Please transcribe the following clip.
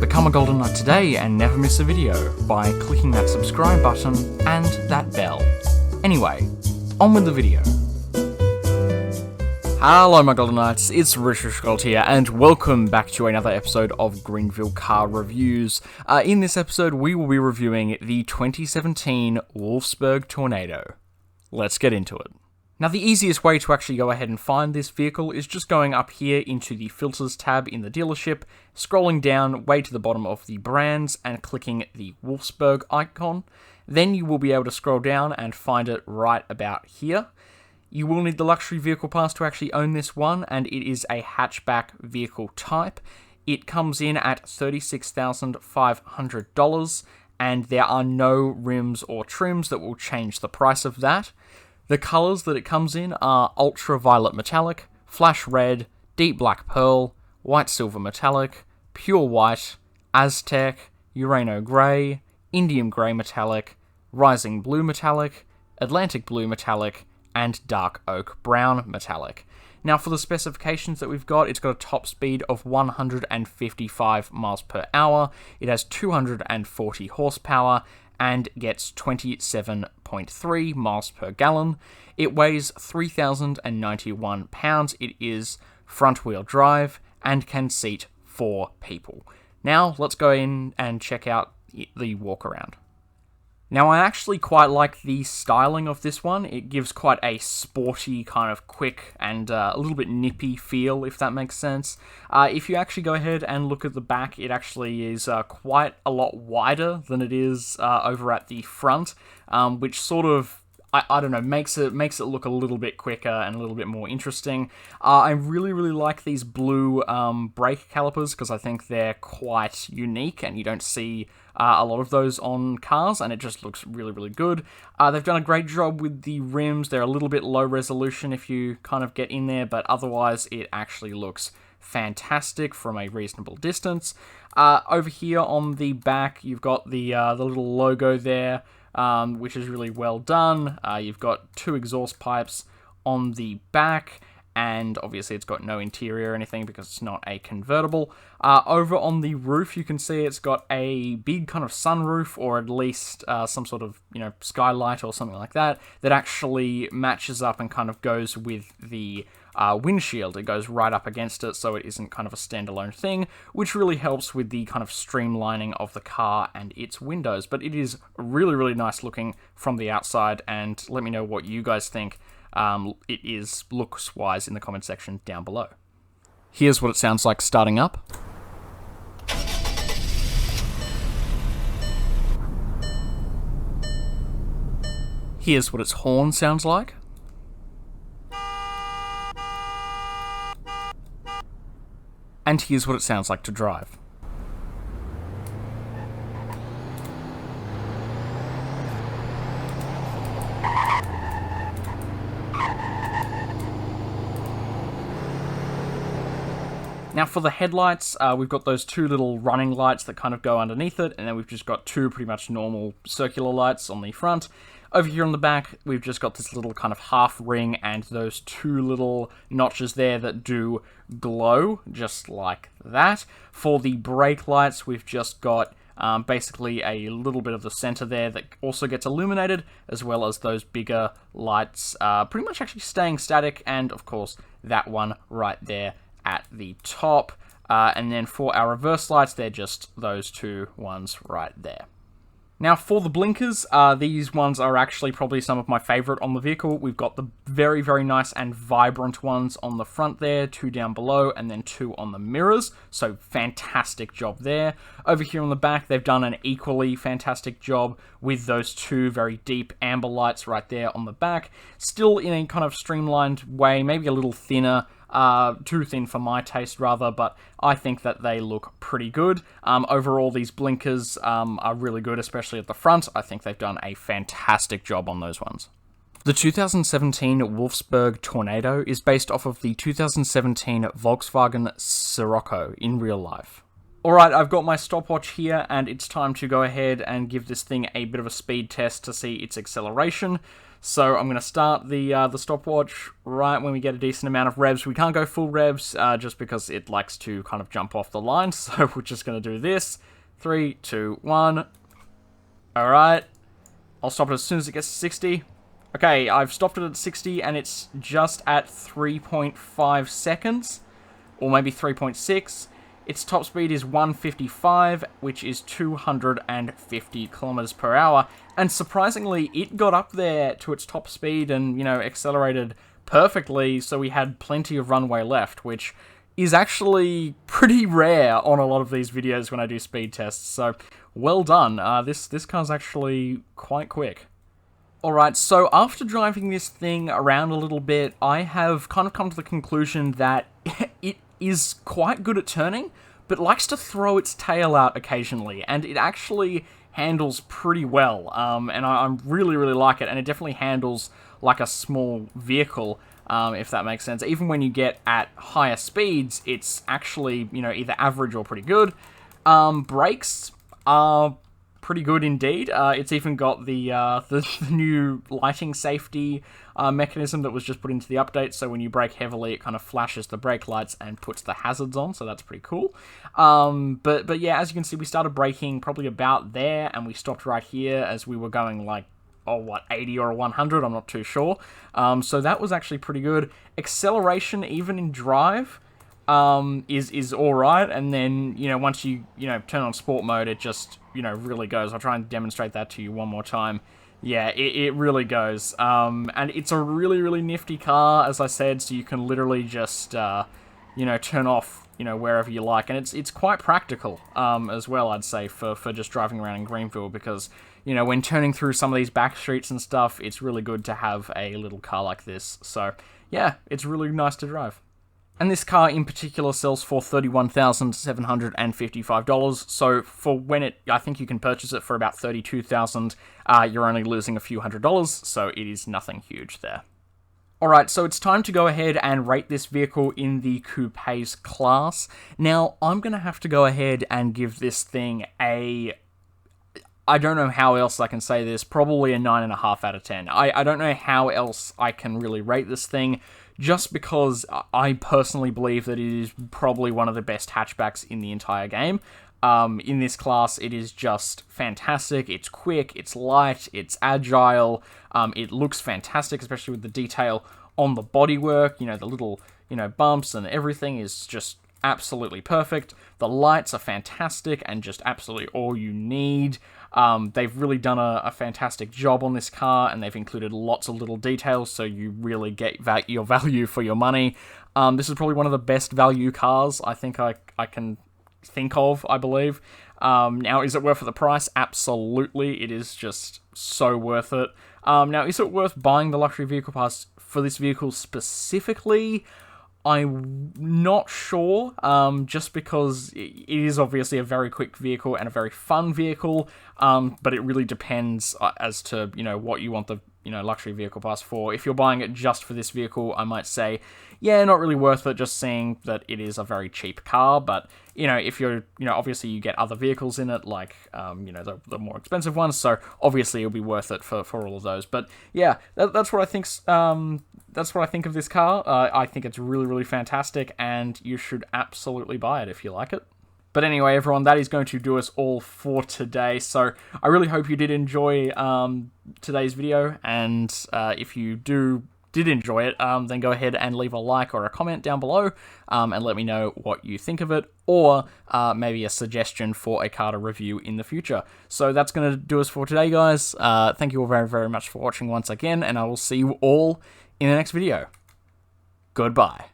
Become a Golden Knight today and never miss a video by clicking that subscribe button and that bell. Anyway, on with the video. Hello my Golden Knights, it's richyrichgold here, and welcome back to another episode of Greenville Car Reviews. In this episode, we will be reviewing the 2017 Wolfsburg Tornado. Let's get into it. Now, the easiest way to actually go ahead and find this vehicle is just going up here into the Filters tab in the dealership, scrolling down way to the bottom of the brands, and clicking the Wolfsburg icon. Then you will be able to scroll down and find it right about here. You will need the luxury vehicle pass to actually own this one, and it is a hatchback vehicle type. It comes in at $36,500, and there are no rims or trims that will change the price of that. The colours that it comes in are ultraviolet metallic, flash red, deep black pearl, white silver metallic, pure white, Aztec, Urano grey, Indium grey metallic, rising blue metallic, Atlantic blue metallic, and dark oak brown metallic. Now, for the specifications that we've got, it's got a top speed of 155 miles per hour, it has 240 horsepower, and gets 27.3 miles per gallon. It weighs 3,091 pounds. It is front-wheel drive and can seat 4 people. Now, let's go in and check out the walk-around. Now, I actually quite like the styling of this one. It gives quite a sporty, kind of quick, and a little bit nippy feel, if that makes sense. If you actually go ahead and look at the back, it actually is quite a lot wider than it is over at the front, which sort of, I don't know, makes it look a little bit quicker and a little bit more interesting. I really like these blue brake calipers because I think they're quite unique and you don't see a lot of those on cars, and it just looks really good. They've done a great job with the rims. They're a little bit low resolution if you kind of get in there, but otherwise it actually looks fantastic from a reasonable distance. Over here on the back, you've got the little logo there, which is really well done. You've got 2 exhaust pipes on the back, and obviously it's got no interior or anything because it's not a convertible. Over on the roof, you can see it's got a big kind of sunroof, or at least some sort of, skylight or something like that, that actually matches up and kind of goes with the windshield. It goes right up against it, so it isn't kind of a standalone thing, which really helps with the kind of streamlining of the car and its windows. But it is really nice looking from the outside, and let me know what you guys think it is looks-wise in the comment section down below. Here's what it sounds like starting up. Here's what its horn sounds like. And here's what it sounds like to drive. Now, for the headlights, we've got those 2 little running lights that kind of go underneath it, and then we've just got 2 pretty much normal circular lights on the front. Over here on the back, we've just got this little kind of half ring and those 2 little notches there that do glow, just like that. For the brake lights, we've just got basically a little bit of the center there that also gets illuminated, as well as those bigger lights pretty much actually staying static, and of course that one right there at the top. And then for our reverse lights, they're just those 2 ones right there. Now, for the blinkers, these ones are actually probably some of my favorite on the vehicle. We've got the very nice and vibrant ones on the front there, 2 down below, and then 2 on the mirrors. So, fantastic job there. Over here on the back, they've done an equally fantastic job with those 2 very deep amber lights right there on the back. Still in a kind of streamlined way, maybe a little thinner. Too thin for my taste, rather, but I think that they look pretty good. Overall, these blinkers are really good, especially at the front. I think they've done a fantastic job on those ones. The 2017 Wolfsburg Tornado is based off of the 2017 Volkswagen Scirocco in real life. Alright, I've got my stopwatch here, and it's time to go ahead and give this thing a bit of a speed test to see its acceleration. So I'm going to start the stopwatch right when we get a decent amount of revs. We can't go full revs just because it likes to kind of jump off the line. So we're just going to do this. 3, 2, 1. Alright. I'll stop it as soon as it gets to 60. Okay, I've stopped it at 60 and it's just at 3.5 seconds. Or maybe 3.6. Its top speed is 155, which is 250 kilometers per hour. And surprisingly, it got up there to its top speed and, you know, accelerated perfectly, so we had plenty of runway left, which is actually pretty rare on a lot of these videos when I do speed tests. So, well done. This car's actually quite quick. Alright, so after driving this thing around a little bit, I have kind of come to the conclusion that it is quite good at turning, but likes to throw its tail out occasionally, and it actually handles pretty well, and I really, really like it, and it definitely handles like a small vehicle, if that makes sense. Even when you get at higher speeds, it's actually, you know, either average or pretty good. Brakes are pretty good indeed. It's even got the new lighting safety mechanism that was just put into the update, so when you brake heavily, it kind of flashes the brake lights and puts the hazards on, so that's pretty cool. But yeah, as you can see, we started braking probably about there, and we stopped right here as we were going like, 80 or 100, I'm not too sure. So that was actually pretty good. Acceleration, even in drive, is alright, and then, you know, once you turn on sport mode, it just, really goes. I'll try and demonstrate that to you one more time. Yeah, it really goes. And it's a really, really nifty car, as I said, so you can literally just, turn off, wherever you like. And it's quite practical, as well, I'd say, for just driving around in Greenville, because, when turning through some of these back streets and stuff, it's really good to have a little car like this. So, yeah, it's really nice to drive. And this car in particular sells for $31,755, so for when I think you can purchase it for about $32,000, you're only losing a few $100, so it is nothing huge there. Alright, so it's time to go ahead and rate this vehicle in the coupes class. Now, I'm going to have to go ahead and give this thing I don't know how else I can say this, probably a 9.5 out of 10. I don't know how else I can really rate this thing, just because I personally believe that it is probably one of the best hatchbacks in the entire game. In this class, it is just fantastic. It's quick, it's light, it's agile, it looks fantastic, especially with the detail on the bodywork. The little, bumps and everything is just absolutely perfect. The lights are fantastic and just absolutely all you need. They've really done a fantastic job on this car, and they've included lots of little details, so you really get your value for your money. This is probably one of the best value cars I think I can think of, I believe. Now, is it worth the price? Absolutely. It is just so worth it. Now, is it worth buying the luxury vehicle pass for this vehicle specifically? I'm not sure, just because it is obviously a very quick vehicle and a very fun vehicle, but it really depends as to, what you want the, luxury vehicle pass for. If you're buying it just for this vehicle, I might say, yeah, not really worth it, just seeing that it is a very cheap car, but, if you're, obviously you get other vehicles in it, like, the more expensive ones, so obviously it'll be worth it for all of those. But, yeah, that's what I think, that's what I think of this car. I think it's really, really fantastic, and you should absolutely buy it if you like it. But anyway, everyone, that is going to do us all for today. So I really hope you did enjoy today's video, and if you did enjoy it, then go ahead and leave a like or a comment down below, and let me know what you think of it, or maybe a suggestion for a car to review in the future. So that's going to do us for today, guys. Thank you all very, very much for watching once again, and I will see you all in the next video. Goodbye.